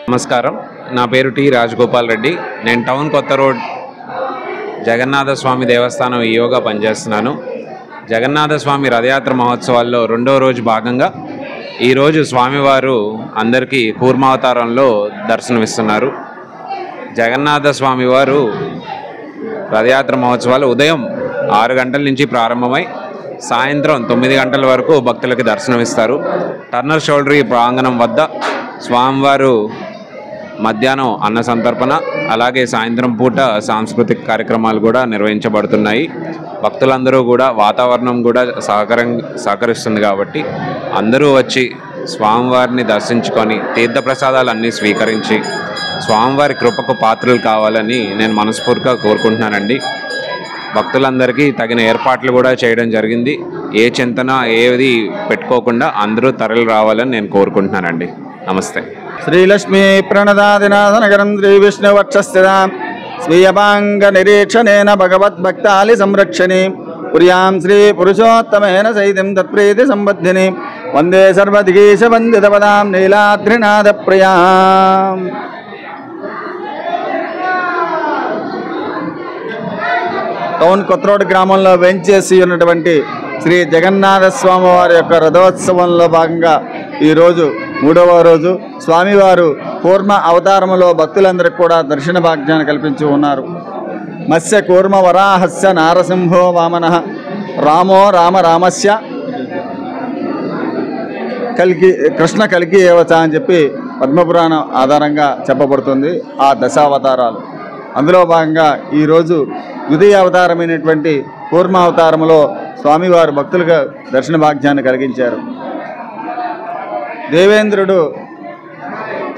నమస్కారం, నా పేరు టి రాజగోపాల్ రెడ్డి. నేను టౌన్ కొత్త రోడ్ జగన్నాథ స్వామి దేవస్థానం ఈఓగా పనిచేస్తున్నాను. జగన్నాథ స్వామి రథయాత్ర మహోత్సవాల్లో రెండో రోజు భాగంగా ఈరోజు స్వామివారు అందరికీ కూర్మావతారంలో దర్శనమిస్తున్నారు. జగన్నాథ స్వామివారు రథయాత్ర మహోత్సవాలు ఉదయం 6 గంటల నుంచి ప్రారంభమై సాయంత్రం 9 గంటల వరకు భక్తులకి దర్శనమిస్తారు. టర్నర్ షోల్డరీ ప్రాంగణం వద్ద స్వామివారు మధ్యాహ్నం అన్న సంతర్పణ, అలాగే సాయంత్రం పూట సాంస్కృతిక కార్యక్రమాలు కూడా నిర్వహించబడుతున్నాయి. భక్తులందరూ కూడా వాతావరణం కూడా సహకరిస్తుంది కాబట్టి అందరూ వచ్చి స్వామివారిని దర్శించుకొని తీర్థప్రసాదాలన్నీ స్వీకరించి స్వామివారి కృపకు పాత్రలు కావాలని నేను మనస్ఫూర్తిగా కోరుకుంటున్నానండి. భక్తులందరికీ తగిన ఏర్పాట్లు కూడా చేయడం జరిగింది. ఏ చింతన ఏది పెట్టుకోకుండా అందరూ తరలి రావాలని నేను కోరుకుంటున్నానండి. నమస్తే. శ్రీలక్ష్మీ ప్రణదాదినాథనగరం శ్రీ విష్ణువక్షస్థితాం స్వీయపాంగ నిరీక్షణేన భగవద్భక్తాలి సంరక్షణి పుర్యాం శ్రీ పురుషోత్తమేన సైతం తత్ప్రీతి సంబద్ధిని వందే సర్వదిగీశ వందితపదాం నీలాద్రినాథ ప్రియాం. టౌన్ కొత్త రోడ్ గ్రామంలో వెంచేసి ఉన్నటువంటి శ్రీ జగన్నాథ స్వామి వారి యొక్క రథోత్సవంలో భాగంగా ఈరోజు 3వ రోజు స్వామివారు కూర్మ అవతారములో భక్తులందరికీ కూడా దర్శన భాగ్యాన్ని కల్పించి ఉన్నారు. మత్స్య కూర్మ వరాహస్య నారసింహో వామనః రామో రామస్య కల్కి కృష్ణ కల్కి ఏవచ అని చెప్పి పద్మపురాణం ఆధారంగా చెప్పబడుతుంది. ఆ దశావతారాలు అందులో భాగంగా ఈరోజు ద్వితీయ అవతారమైనటువంటి కూర్మ అవతారంలో స్వామివారు భక్తులకు దర్శన భాగ్యాన్ని కలిగించారు. దేవేంద్రుడు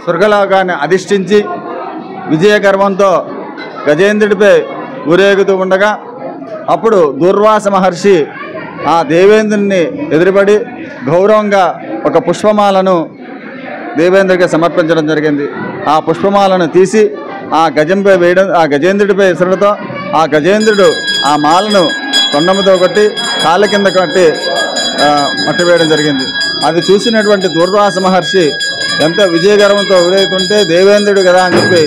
స్వర్గలోకాన్ని అధిష్ఠించి విజయగర్వంతో గజేంద్రుడిపై ఊరేగుతూ ఉండగా అప్పుడు దూర్వాస మహర్షి ఆ దేవేంద్రుడిని ఎదురుపడి గౌరవంగా ఒక పుష్పమాలను దేవేంద్రుడికి సమర్పించడం జరిగింది. ఆ పుష్పమాలను తీసి ఆ గజంపై వేయడం, ఆ గజేంద్రుడిపై విసరడంతో ఆ గజేంద్రుడు ఆ మాలను తొండముతో కొట్టి కాళ్ళ కింద కట్టి మట్టి వేయడం జరిగింది. అది చూసినటువంటి దూర్వాస మహర్షి ఎంతో విజయగర్వంతో ఊరేగుతుంటే దేవేంద్రుడు కదా అని చెప్పి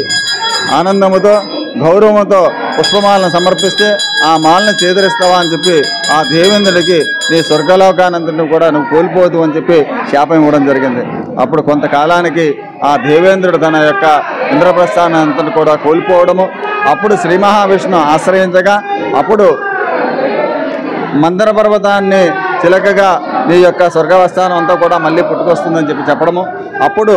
ఆనందముతో గౌరవంతో పుష్పమాలను సమర్పిస్తే ఆ మాలను చేదరిస్తావా అని చెప్పి ఆ దేవేంద్రుడికి నీ స్వర్గలోకానంతటిని కూడా నువ్వు కోల్పోదు అని చెప్పి శాపం ఇవ్వడం జరిగింది. అప్పుడు కొంతకాలానికి ఆ దేవేంద్రుడు తన యొక్క ఇంద్రప్రస్థానం అంతటి కూడా కోల్పోవడము, అప్పుడు శ్రీ మహావిష్ణువు ఆశ్రయించగా అప్పుడు మందర పర్వతాన్ని చిలకగా నీ యొక్క స్వర్గవస్థానం అంతా కూడా మళ్ళీ పుట్టుకొస్తుందని చెప్పి చెప్పడము, అప్పుడు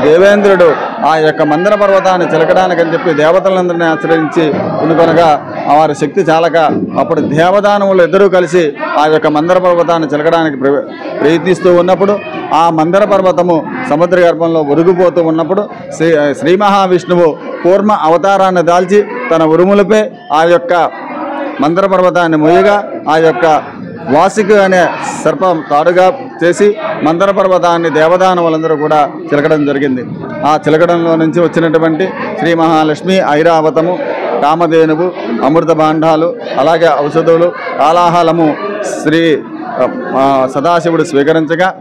దేవేంద్రుడు ఆ యొక్క మందర పర్వతాన్ని చిలకడానికని చెప్పి దేవతలందరినీ ఆశ్రయించి కొనుకొనగా వారి శక్తి చాలక అప్పుడు దేవదానములు ఇద్దరూ కలిసి ఆ యొక్క మందర పర్వతాన్ని చిలకడానికి ప్రయత్నిస్తూ ఉన్నప్పుడు ఆ మందర పర్వతము సముద్ర గర్భంలో ఒరిగిపోతూ ఉన్నప్పుడు శ్రీ మహావిష్ణువు కూర్మ అవతారాన్ని దాల్చి తన ఉరుములపై ఆ యొక్క మందర పర్వతాన్ని మొయ్యగా ఆ యొక్క వాసికు అనే సర్పం తాడుగా చేసి మందర పర్వతాన్ని దేవదానవులందరూ కూడా చిలకడం జరిగింది. ఆ చిలకడంలో నుంచి వచ్చినటువంటి శ్రీ మహాలక్ష్మి ఐరావతము, కామధేనువు, అమృత భాండాలు, అలాగే ఔషధులు, కాలాహలము శ్రీ సదాశివుడు స్వీకరించగా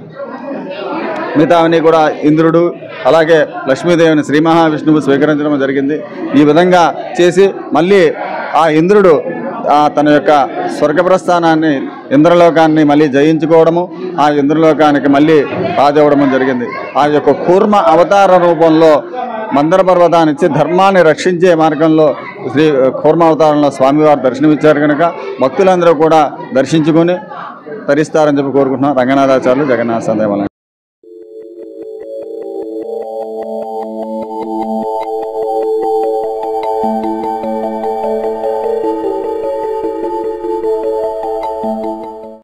మిగతావన్నీ కూడా ఇంద్రుడు అలాగే లక్ష్మీదేవిని శ్రీ మహావిష్ణువు స్వీకరించడం జరిగింది. ఈ విధంగా చేసి మళ్ళీ ఆ ఇంద్రుడు తన యొక్క స్వర్గప్రస్థానాన్ని ఇంద్రలోకాన్ని మళ్ళీ జయించుకోవడము, ఆ ఇంద్రలోకానికి మళ్ళీ రాజవడము జరిగింది. ఆ యొక్క కూర్మ అవతార రూపంలో మందర పర్వతాన్ని ఇచ్చి ధర్మాన్ని రక్షించే మార్గంలో శ్రీ కూర్మ అవతారంలో స్వామివారు దర్శనమిచ్చారు కనుక భక్తులందరూ కూడా దర్శించుకొని తరిస్తారని చెప్పి కోరుకుంటున్నాం. రంగనాథాచార్యులు, జగన్నాథ సందేవాలయం.